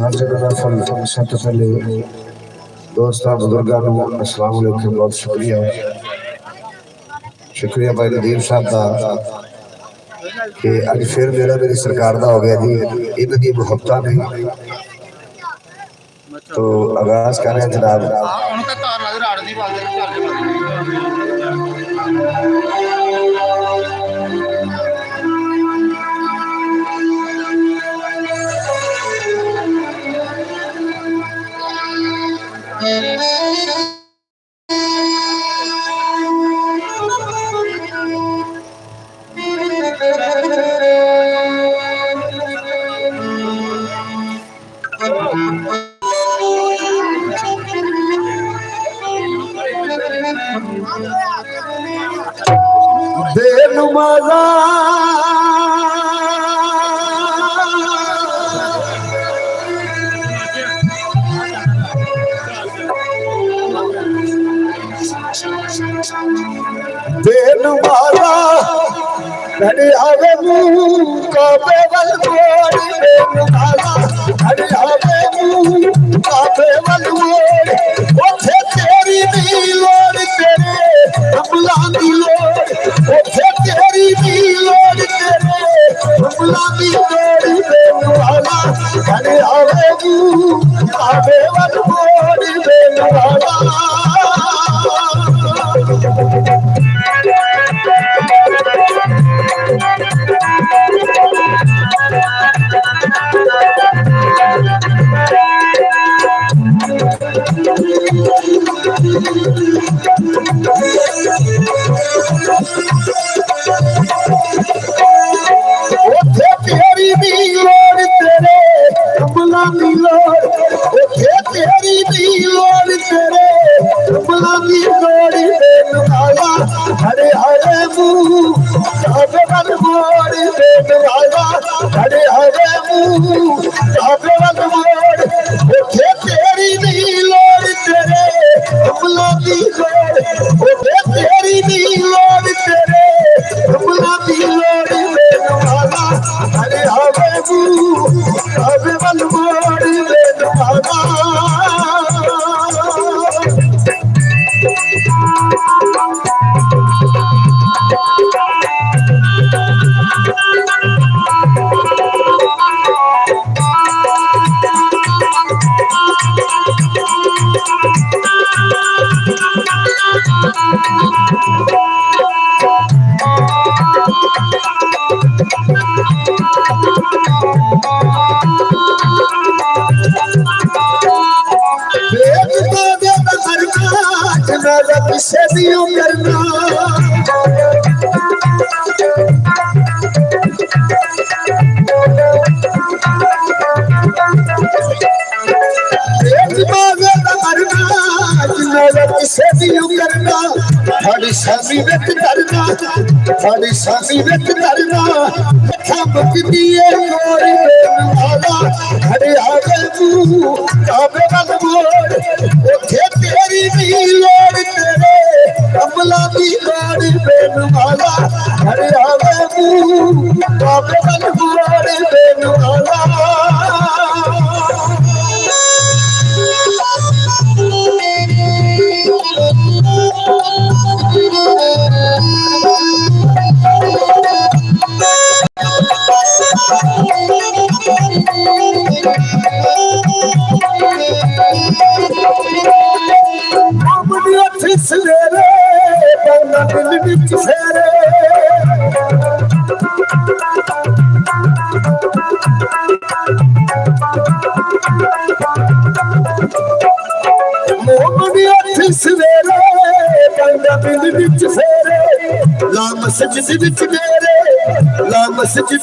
सबसे पहले दोस्तों बुजुर्गों को अस्सलाम वालेकुम। बहुत शुक्रिया शुक्रिया भाई नदीम साहब का कि अज फिर मेरा मेरी सरकार का हो गया जी। इनकी मुहब्बत नहीं तो आगाज कर रहे हैं जनाब। बेनुमाजा बेनुमाजा घड़ी आवे मुंह काबे वल मोड़। बेनुमाजा घड़ी आवे मुंह काबे वल मोड़। ओथे तेरी दी लोड़ तेरे हमला दी लोड़। ओथे तेरी दी लोड़ तेरे हमला दी लोड़। बेनुमाजा घड़ी आवे मुंह काबे वल मोड़। बेनुमाजा तेरी दी लोड़ तेरे हमला दी लोड़। तेरी दी लोड़ तेरे हमला दी लोड़। बेनुमाजा घड़ी आवे मुंह काबे वल मोड़। बेनुमाजा घड़ी आवे मुंह काबे वल मोड़। तेरी दी लोड़ तेरे हमला दी लोड़। तेरी दी लोड़ तेरे हमला दी लोड़। बेनुमाजा घड़ी आवे मुंह काबे वल मोड़। बेनुमाजा से दियो करना से दियो करना। थोड़ी शादी विच करना थोड़ी शादी विच करना थमक दिए मोर। बेनुमाजा घड़ी आवे मुंह काबे वल मोड़। ओथे तेरी दी लोड़ तेरे हमला दी लोड़। बेनुमाजा घड़ी आवे मुंह काबे वल मोड़। बेनुमाजा सवेरे बंदा दिल विच फेरे। मोमनी अठ सवेरे बंदा दिल विच फेरे। ला मस्जिद विच डेरे ला मस्जिद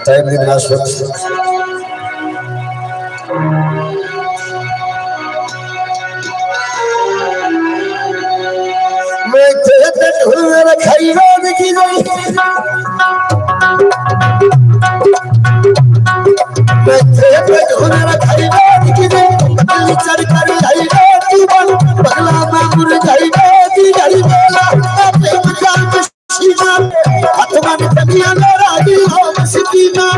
टाइम दी मुनासबत मैं तेरे ढूंढ रखाई रात की गई मैं तेरे ढूंढ रखाई रात की गई दिल्ली चढ़ कर आई रात की बन बगला मामूल जाई रात की गई बोला अपने मकान में सीना हाथ में तबिया मेरा दी हो मस्तीना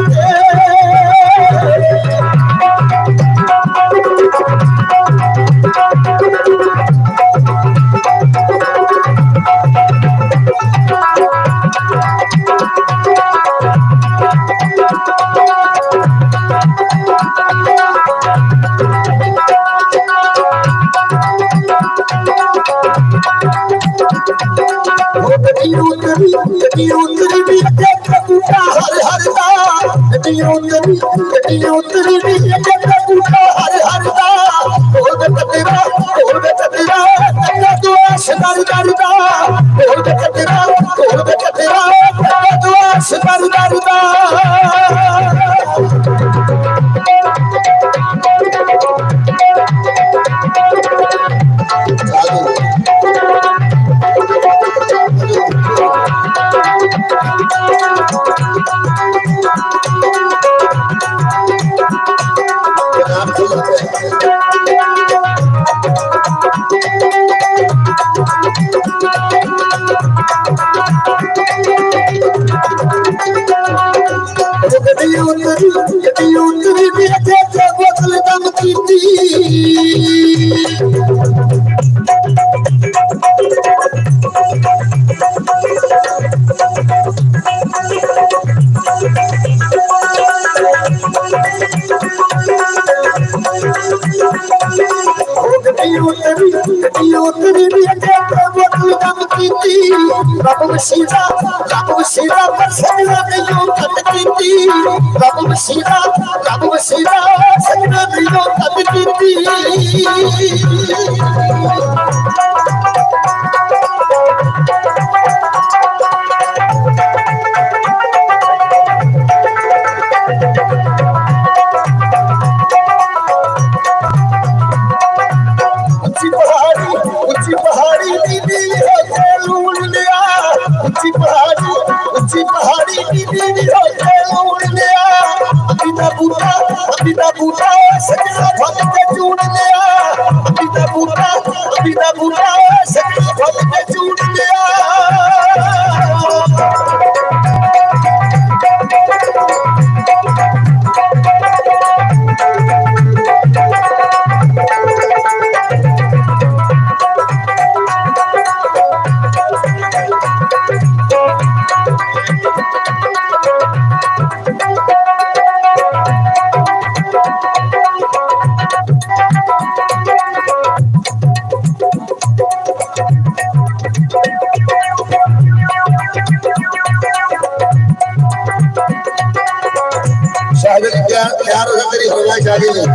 यार तेरी होला शादी में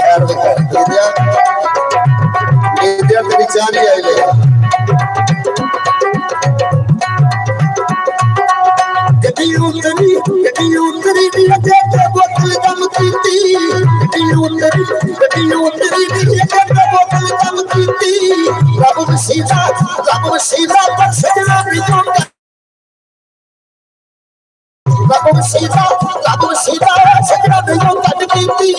यार विद्या तेरी चाली आई ले गड्डी उतरी दी ते बोतल दम पीती गड्डी उतरी दी ते बोतल दम पीती रब मसीहा पर सजना भी Rabo Sita, Sakra de Yota de Pinti.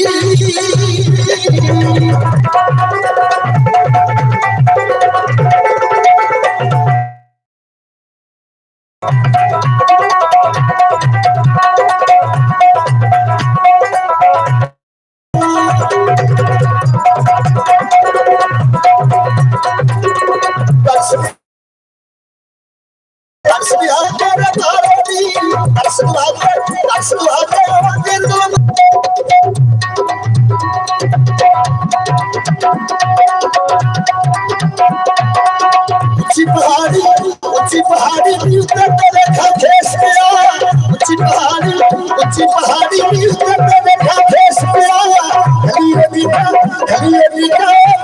ऊंची पहाड़ी भी उतर के देखा खेस गया। ऊंची पहाड़ी भी उतर के देखा खेस गया। हलिए बीता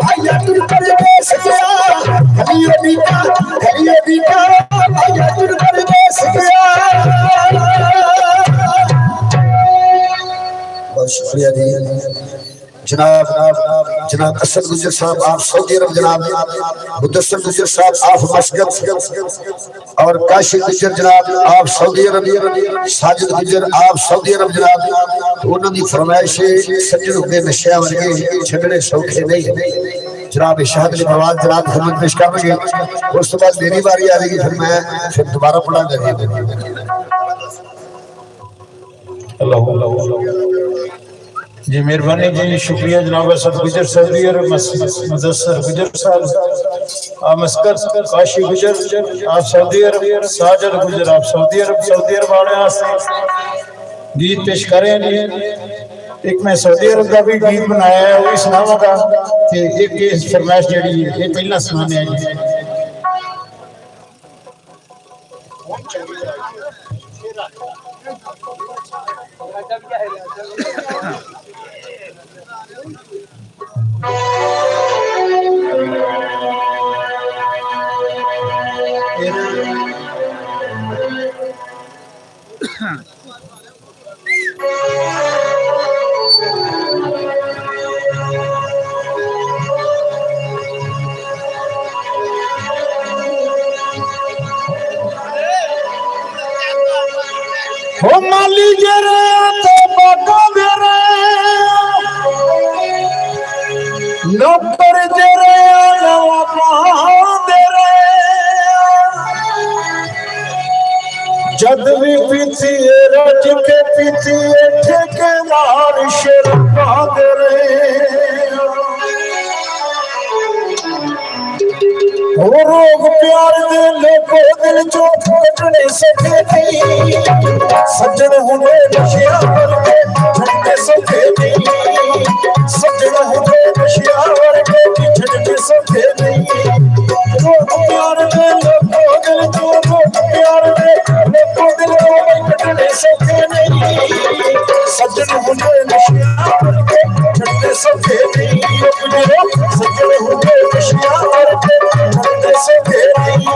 भैया तुर परदेस गया। हलिए बीता भैया तुर परदेस गया। बहुत शुक्रिया जी। जनाब असद गुजर साहब आप सऊदी अरब, जनाब मुदस्सर गुजर साहब आप मस्कत, और काशी गुजर जनाब आप सऊदी अरब, साजिद गुजर आप सऊदी अरब जनाब। उन्होंने फरमाइश सज्जन के नशे वर्गे छड़ने सौखे नहीं। जनाब शहादत नवाज जनाब खिदमत पेश करेंगे। उस तो बाद मेरी बारी आ रही, फिर मैं दोबारा पढ़ांगा। जी मेहरबानी जी, शुक्रिया जनाब असद गुजर सऊदी अरब, मुदस्सर गुजर साहब आप मस्कत, काशी गुजर आप सऊदी अरब, साजिद गुजर आप सऊदी अरब वाले गीत पेश करें जी। एक मैं सऊदी अरब का भी गीत बनाया है, वो सुनावागा। एक फरमाइश जी ये पहला सुनाने जी। हो माली जरे तो बाका मेरे नौकर जरे नवा मेरे जद भी पीती रज के पीती ठेकेदार शर्मा मेरे रोग प्यार दे लोगो दिल चो कटने सके नहीं। सज्जन हुए नशिया वर्गे छड़ने सके नहीं। सज्जन हुए नशिया वर्गे छड़ने सके नहीं। रोग प्यार दे लोगो दिल चो प्यार दे लोगो दिल चो कटने सके नहीं। सज्जन हुए नशिया वर्गे छड़ने सके नहीं। सज्जन हुए नशिया वर्गे छड़ने सके नहीं।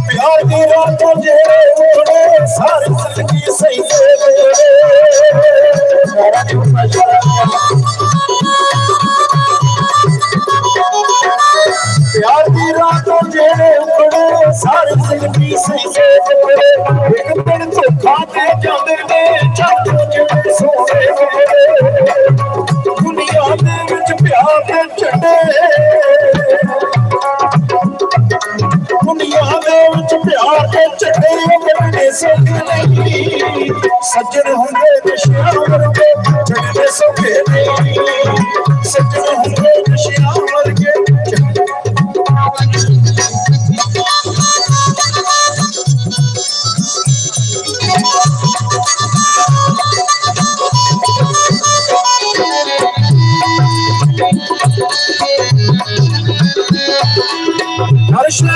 प्यार की रातों जेरे उठने सारी जिंदगी सही प्यार की रातों जेरे उठने सारी जिंदगी सही एक दिन धोखा दे जाते ने चाहते जेरे सोने दुनिया दे विच प्यार दे झंडे दुनिया दे विच प्यार दे झंडे कटने सके नहीं। सज्जन होंगे नशिया वर्गे झंडे सके नहीं। सज्जन होंगे नशिया वर्गे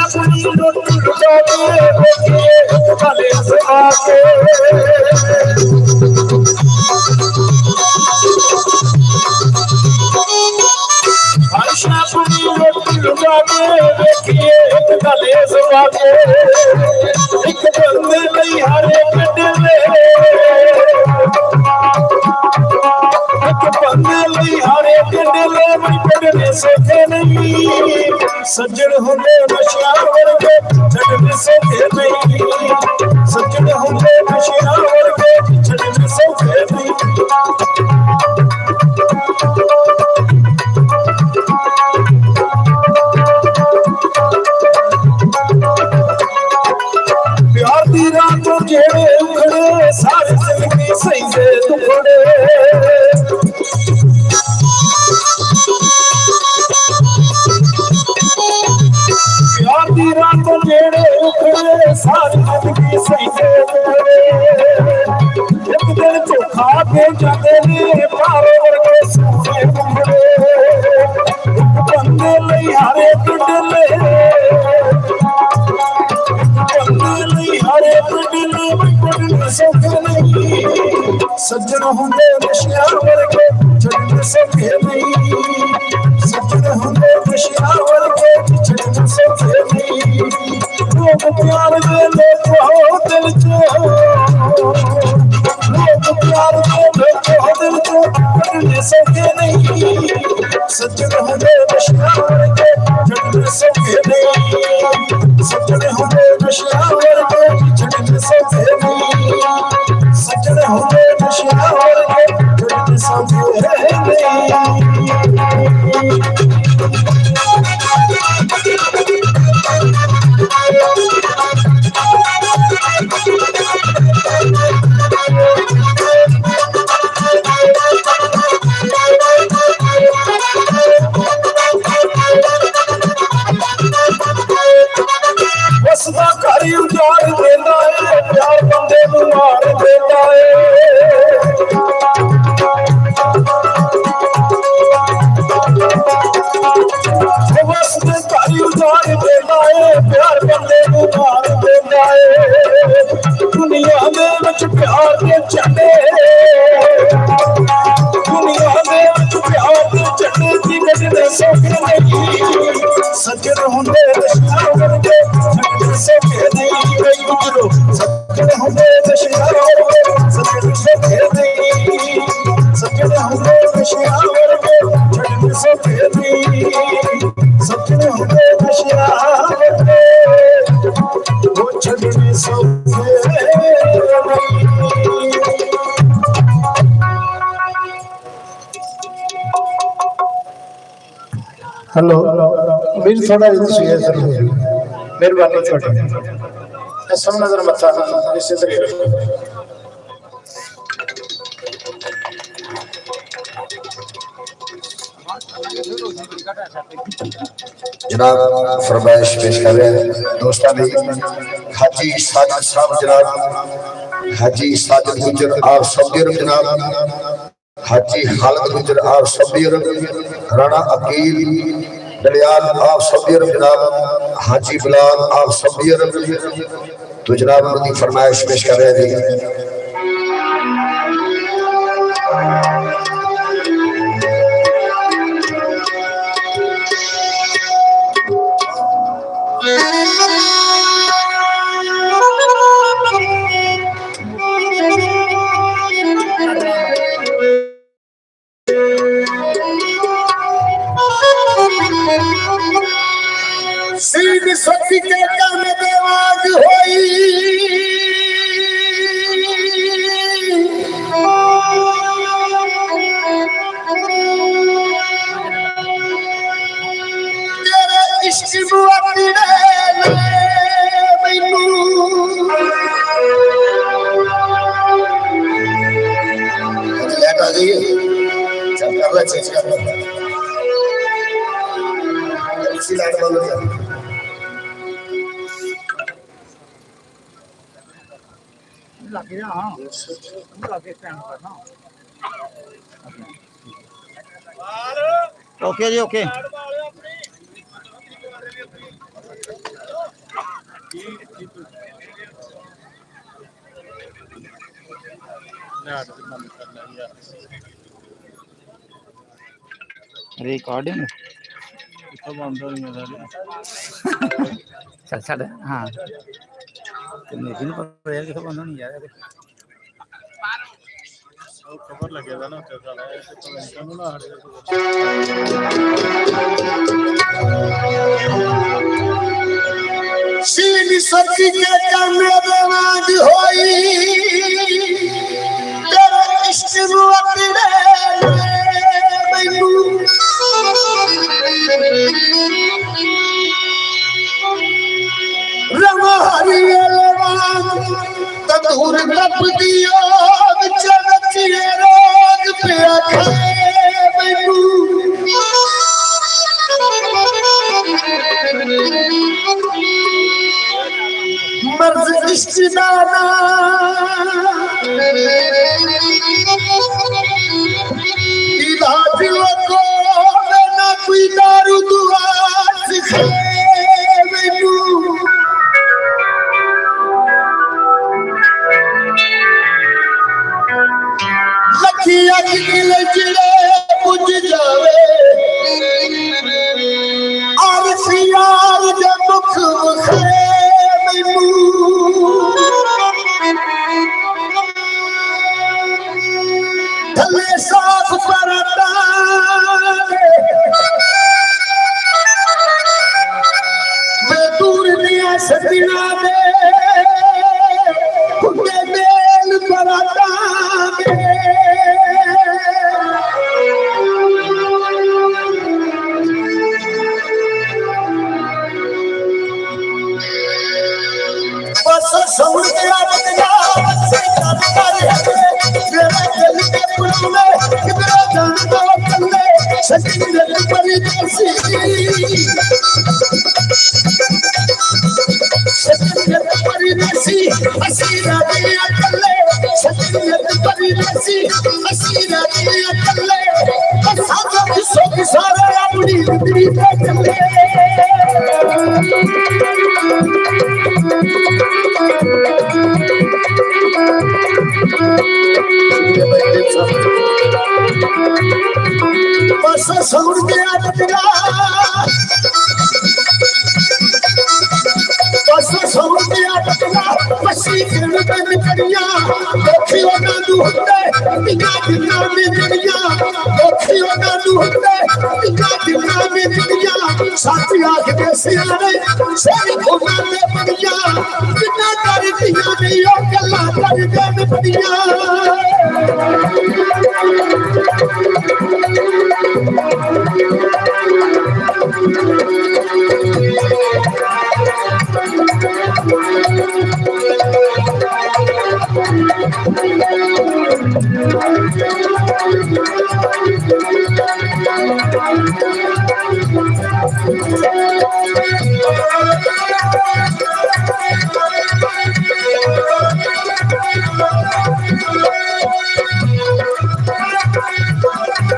अपनी रोटी भले आके अपनी रोटी लुटा के देखिए गले सुहा के एक बंदे नहीं हरे दिले एक बंदे नहीं हरे दिले पढ़ने सके नहीं। सज्जन होंगे नशिया वर्गे छड़ने सके नहीं। सज्जन होंगे नशिया वर्गे छड़ने सके नहीं। प्यार दी रातों जेड़े उखड़े सारी जिंदगी सही से दुखड़े सारी जिंदगी सही एक दिन धोखा के जाते ने पारो वर्गे सोने मुंडे एक बंदे लई हरे टुडले हरे टुडले सौखे नहीं सज्जन होंदे नशिया वर्गे छड़ने सौखे नहीं सज्जन होंदे नशिया वर्गे छड़ने सौखे नहीं लोग प्यार दे लोग दिल चो लोग प्यार दे लोग दिल चो छड़ने सौखे नहीं सज्जन होंदे नशिया वर्गे छड़ने सौखे नहीं सज्जन होंदे नशिया वर्गे छड़ने सौखे नहीं सज्जन होंदे नशिया वर्गे छड़ने सौखे नहीं बसदा घर उजाड़ देता है प्यार बंदे नूं मार देता है बसदा घर उजाड़ देता है प्यार बंदे नूं मार देता है दुनिया दे विच प्यार दे झंडे दुनिया दे विच प्यार दे झंडे दी गजने सौखे नहीं सज्जन होंदे नशिया वर्गे छड़ने सौखे नहीं कई गुजरो सज्जन होंदे नशिया वर्गे छड़ने सौखे नहीं सज्जन होंदे नशिया वर्गे छड़ने सौखे नहीं सज्जन होंदे नशिया वर्गे वो छड़ने सौखे नहीं हेलो मेरी थोड़ा शेयर जरूर मेहरबानी छोटे सब नजर मत निश्चित जनाब फरमाइश पेश कर रहे हैं दोस्तों ने हाजी साजिद साहब जनाब हाजी साजिद गुजर आप सऊदी अरब जनाब हाजी खालिद गुजर आप सऊदी अरब राणा अकील दलियाल आप सऊदी अरब जनाब हाजी बिलाल आप सऊदी अरब तो जनाब उनकी फरमाइश पेश कर रहे थे सीधी सती के काम देवाज होई तेरे इश्क बुआती ने मैनू लेट आ गई चल कर ले चेंज कर ले इसी लाइट बंद कर लगे हाँ लगे टाइम पर ना ओके जी ओके रिकॉर्डिंग चल छड़ हाँ तो मेरे को पता है कि बंद नहीं जा रहा खबर लगेगा ना सीधी सती के काम देवाज होई तेरे इश्क बुआती ने मैनू रमारी तदूर लब दियो चलत रोग पिया मैनू मर्ज इश्क दाना इलाज को ना कोई दारू दुआ सिखे मैनू लखी अग दिल चिड़े बुझ जावे और सियार दे मुख मुखे मैनू थले साफ परता मैं दूर दिया सजना दे खुदे मेल परता बस समझ गया बदला से कर मेरे दिल के पुल में कितना जान दो कल्ले सच्ची दिल परी जैसी सच्ची दिल परी जैसी हसीना दिया कल्ले सच्ची दिल परी जैसी हसीना दिया कल्ले सारा किसो की सारा अपनी जिंदगी पे चले बस समझ गया बदला बस समझ गया बदला बसी दिल में निकलिया देखियो ना दूहते बिना दिना में दुनिया देखियो ना दूहते बिना दिना में दुनिया साथी आख के सियारे सारी खुदा में बढ़िया बिना कर दिया नहीं ओ गल्ला कर दे बढ़िया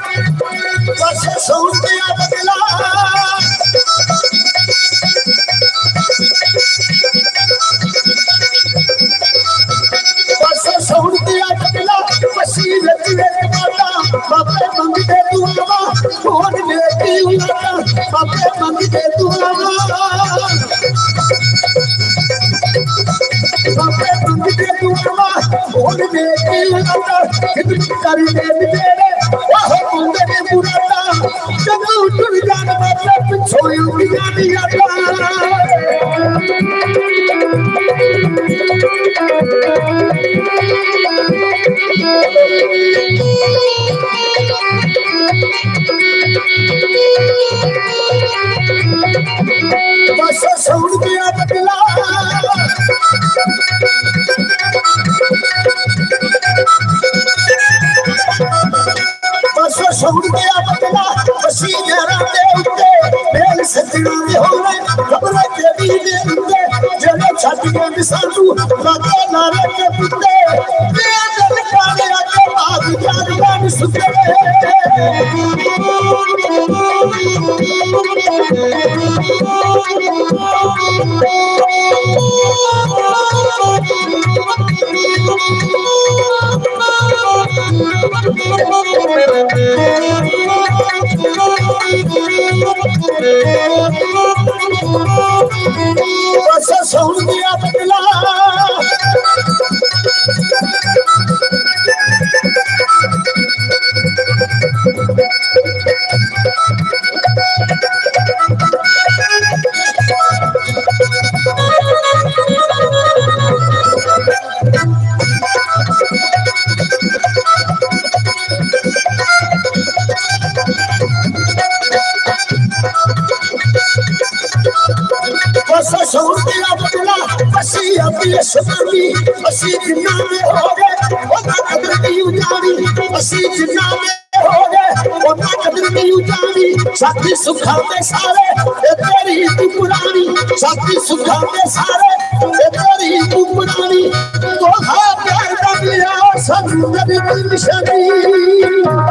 बस समझ गया बदला बस समझ गया बदला मशीन तेरे माता बापे मंगते तू आवा फोन लेती उलाता बापे मंगते तू आवा बापे मंगते तू आवा फोन लेती उलाता कितनी करी दे तेरे वाह मुंडे ने बुलाता जब उठ जान बापे पिछोई उठिया नहीं आता बस समझ गया बदला बस समझ गया बदला बसी जरा दे उते मेल सजना दे होवे खबर तेरी दे उते जने छट के साधु राजा नारे के पुते मेरा दिल काले आके बात जान जान सुते बस समझ गया बदला सवाली असी जिन्ना में हो गए ओना कदर नहीं उजाड़ी असी जिन्ना में हो गए ओना कदर नहीं उजाड़ी साथी सुखा में सारे ये तेरी तू पुरानी साथी सुखा में सारे ये तेरी तू पुरानी तो हाँ प्यार का मिला समुद्र निशानी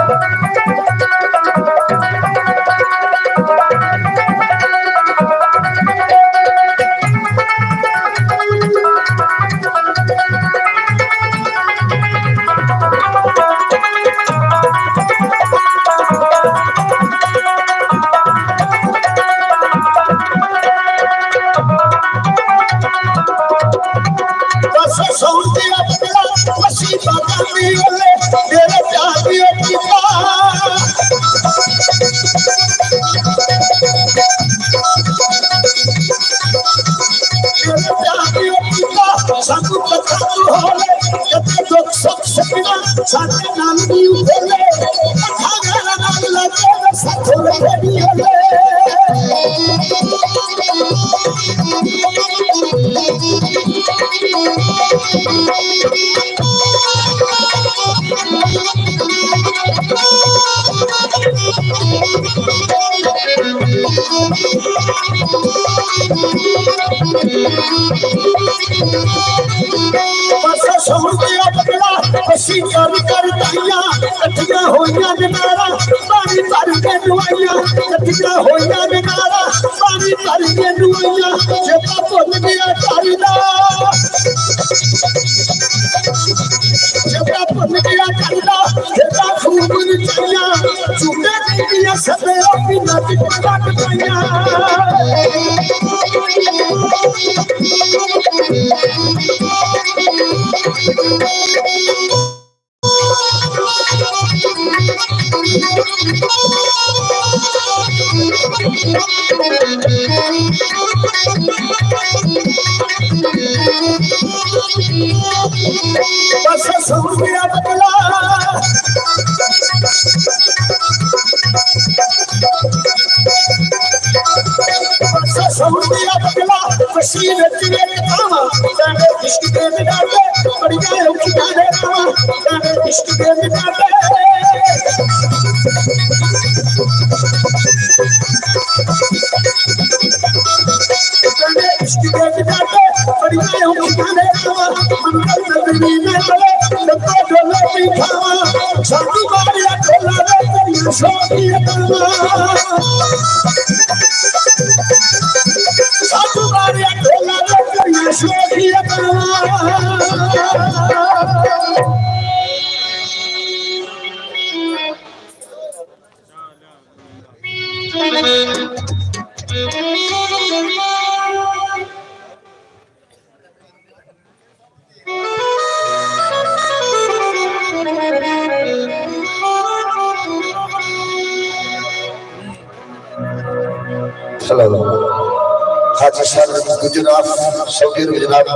हाजी साहब गुजरात सऊदी अरब जनाब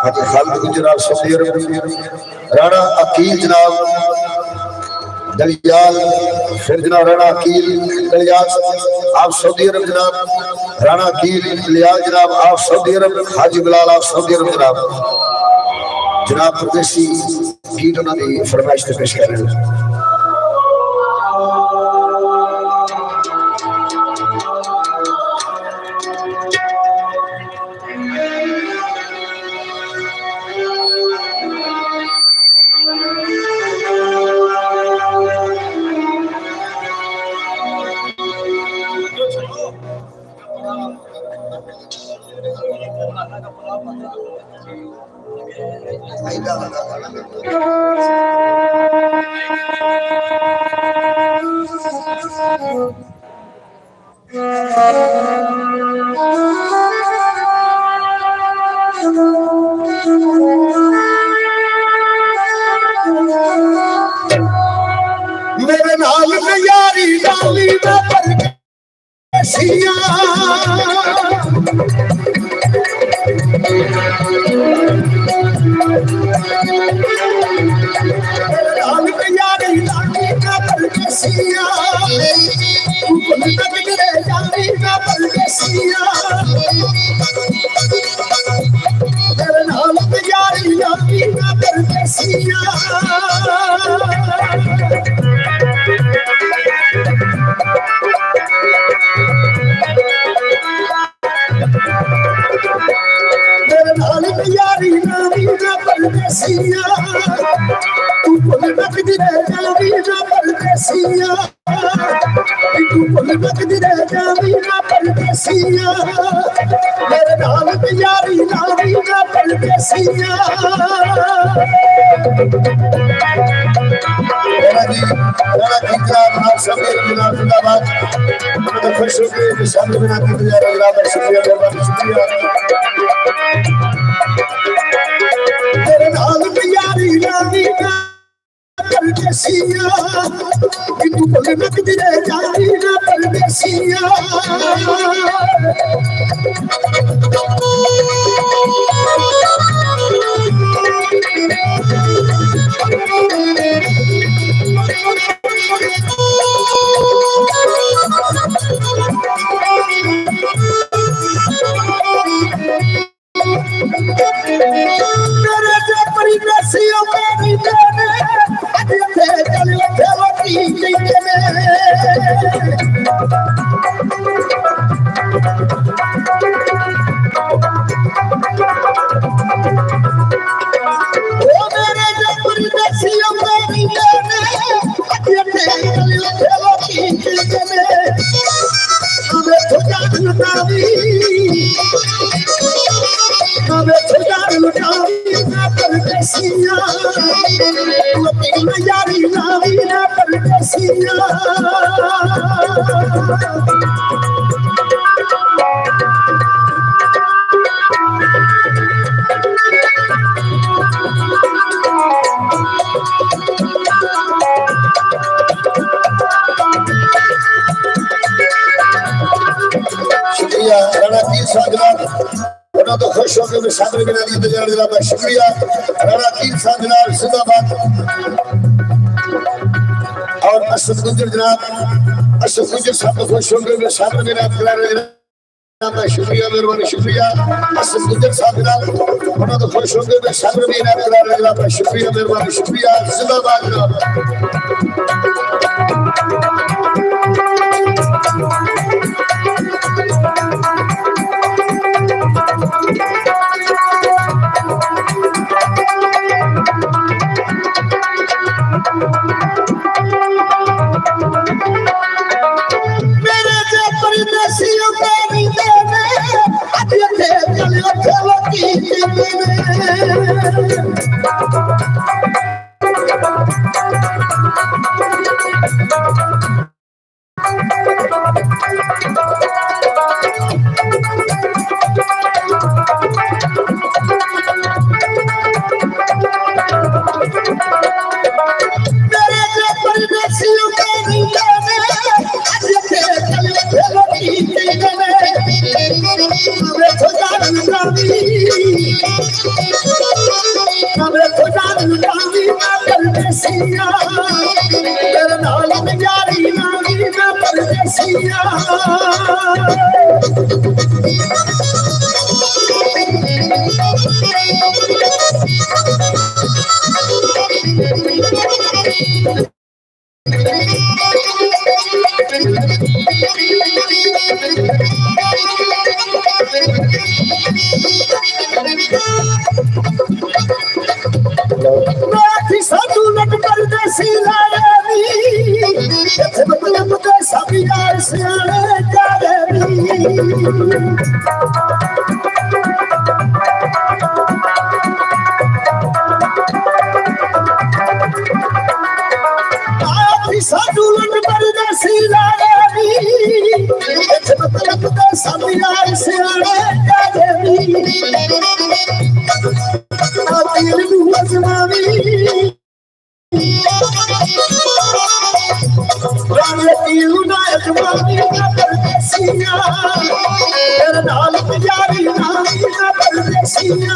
हाजी खालिद गुजरात सऊदी अरब राणा अकील जनाब दलियाल फिर जनाब राणा अकील दलियाल आप सऊदी अरब जनाब राणा अकील दलियाल जनाब आप सऊदी अरब हाजी बिलाल आप सऊदी अरब जनाब जनाब परदेसी गीत उन्होंने फरमाइश से पेश कर रहे हैं मेरे नाल यारी डाली में परदेसिया यारी डाली में परदेसिया यारी में परदेसिया मेरे नाल यारी डाली में परदेसिया परदेसिया तू भुल लगदी रह जावी ना परदेसिया तू भुल लगदी रह जावी ना परदेसिया मेरे नाल यारी लावी ना परदेसिया जिंदाबाद खुश होकर शामिल बना के शुक्रिया शुक्रिया तेरे नाल यारी लावी ना परदेसिया तू भुल लगदी रह जावी ना परदेसिया मेरे जो परदेसियों मेरी जाने अज थे चल उठी जिंदे ओ मेरे जो परदेसियों मेरी जाने अज थे चल उठी जिंदे हमें खुदा लुटावी हमें खुदा लुटावी ना परदेसिया अपनी यारी लावी ना परदेसिया शुक्रिया राणा पीर साहब जनाब उन्होंने तो खुश होकर मैं शामिल बना दी तैयार जनाब शुक्रिया राणा पीर साहब जनाब जिंदाबाद और असद गुजर जनाब असद गुजर साहब को खुश होकर मैं शामिल बना तैयार जनाब शुक्रिया मेहरबानी शुक्रिया असद गुजर साहब जनाब उन्होंने तो खुश होकर मैं शामिल बना तैयार जनाब शुक्रिया मेहरबानी शुक्रिया जिंदाबाद जनाब मेरे जो परदेसियों मेरी जाने अज थे चल उठी जिंदे मेरे जो परदेसियों मेरी जाने अज थे चल उठी जिंदे हमें खुदा लुटावी ना परदेसिया तेरे नाल यारी लावी ना परदेसिया मैं साधु लट परदेसी लावी इत्थे मतलब ते सब यार सियाने जावी साधु लट परदेसी लावी इत्थे मतलब ते सब यार सियाने जावी दिल नू अजमावी राणे दिल नू अजमावी ना परदेसिया तेरे नाल यारी लावी ना परदेसिया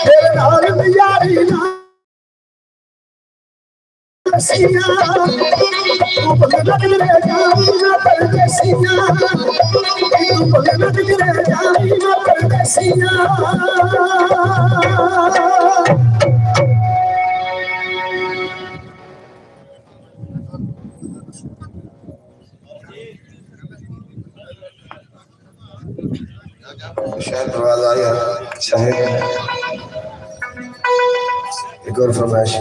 तेरे नाल यारी परदेसिया तू भगत रे जाना परदेसिया तू भगत रे जाना परदेसिया शायद दरवाजा आया शायद एक और फरमाइश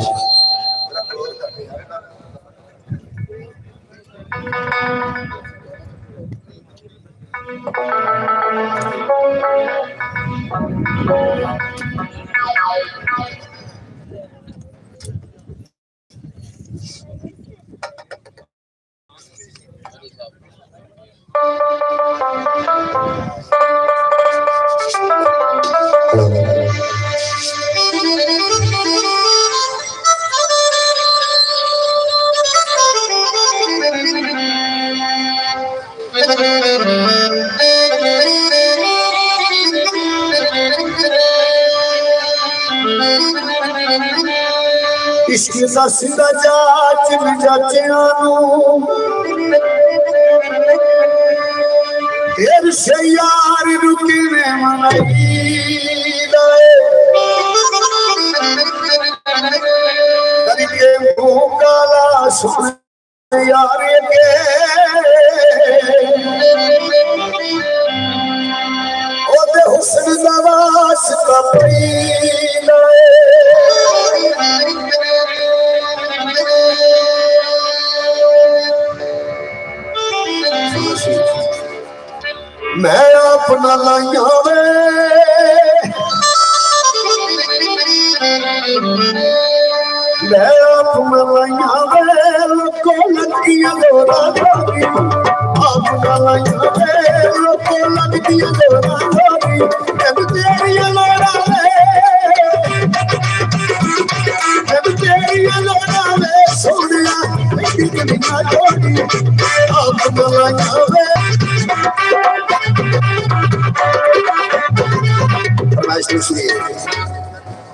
इश्क दा सिंधा जाच जाचियां फिर से यार रुकी में मनाई करके मुंह काला सुन यार के ओदे हुस्न दा वास्ता पई मैं अपना लाइया वे मैं अपना लाइया वे को लगती दोरा धोगी अपना लाइया वे को लगती दोरा धोगी जब तेरी लोरा वे सोनिया मेरी ना जोड़ी अपना लाइया वे Nice to see you.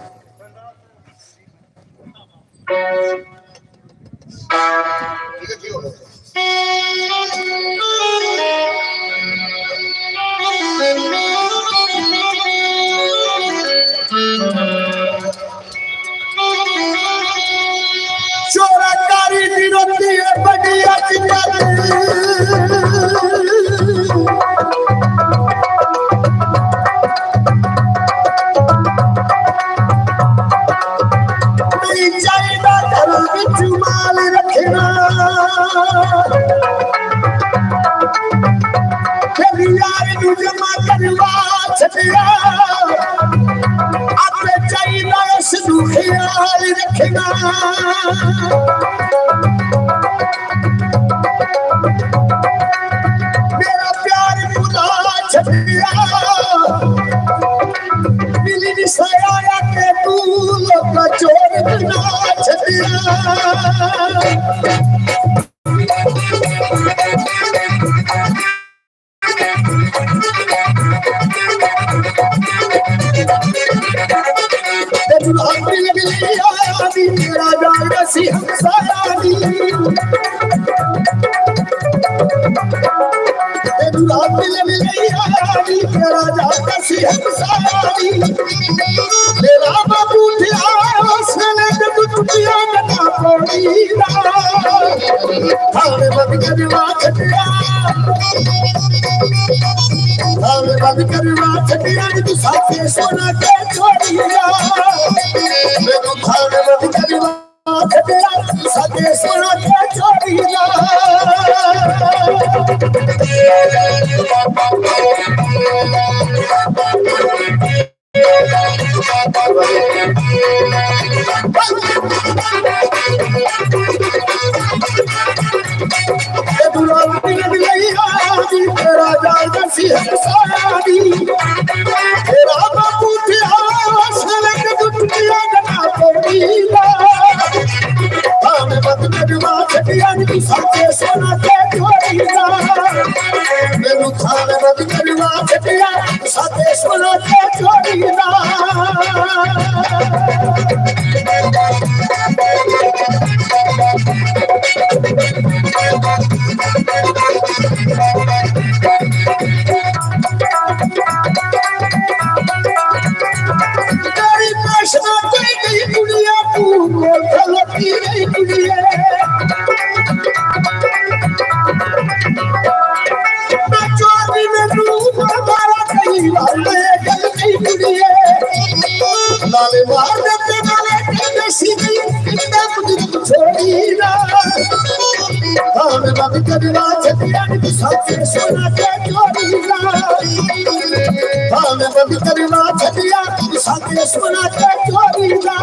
चोराकारी दी रोटी है बढ़िया जमा करवा छटिया अपने चाहिए सिद्धू ख्याल रखना मेरा प्यार खुदा छटिया मिली निशाया के तू लोग चोर बना छटिया राजा सिंह सायानी राजा सिंह सायानी मेरा बाबू बंद करवा छटिया तू साथे सोना के छोड़िया मेनू थाने बंद करवा छटिया तू साथे सोना के छोड़िया राजा सिंह सायानी तेरा बापू दुनिया गना पड़ीला बंद करवा छटिया तू साथे सोना के छोड़िया मेनू थाने बंद करवा छटिया तू साथे सोना के छोड़िया वाले मार देते वाले देसी कितना मुझे छोड़ी ना कान बंद करवा छतिया नी साथे सोना के चोरी ना कान बंद करवा छतिया नी साथे सोना के चोरी ना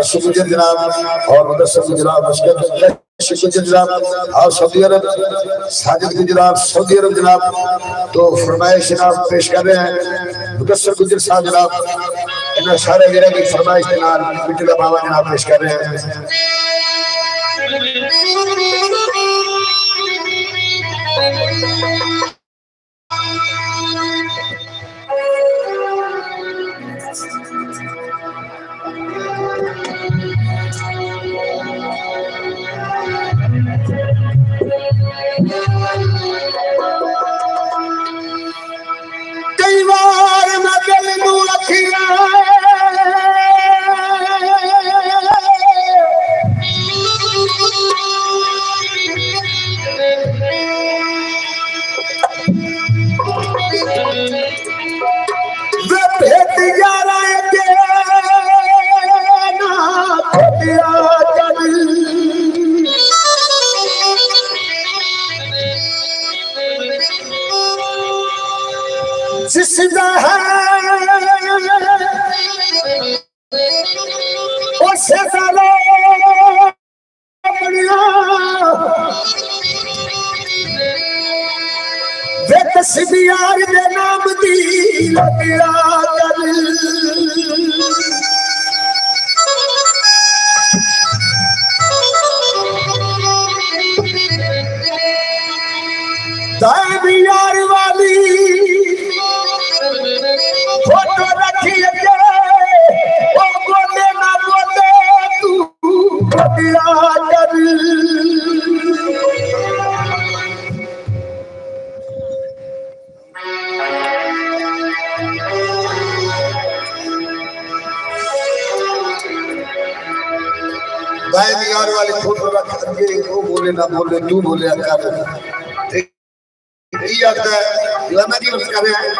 अशोक गुजर जनाब और मुदस्सर गुजरात गुजर जनाब और सऊदी अरब साजिद गुजरात सऊदी अरब जनाब तो फरमाइश जनाब पेश कर रहे हैं मुदस्सर गुजर साहब जनाब इन सारे गिरा की फरमाइश के नाल बिटला बाबा जनाब पेश कर रहे हैं वाली फोटो रख के वो बोले ना बोले तू बोले कर ये आता है लम्बा की बात कर रहे हैं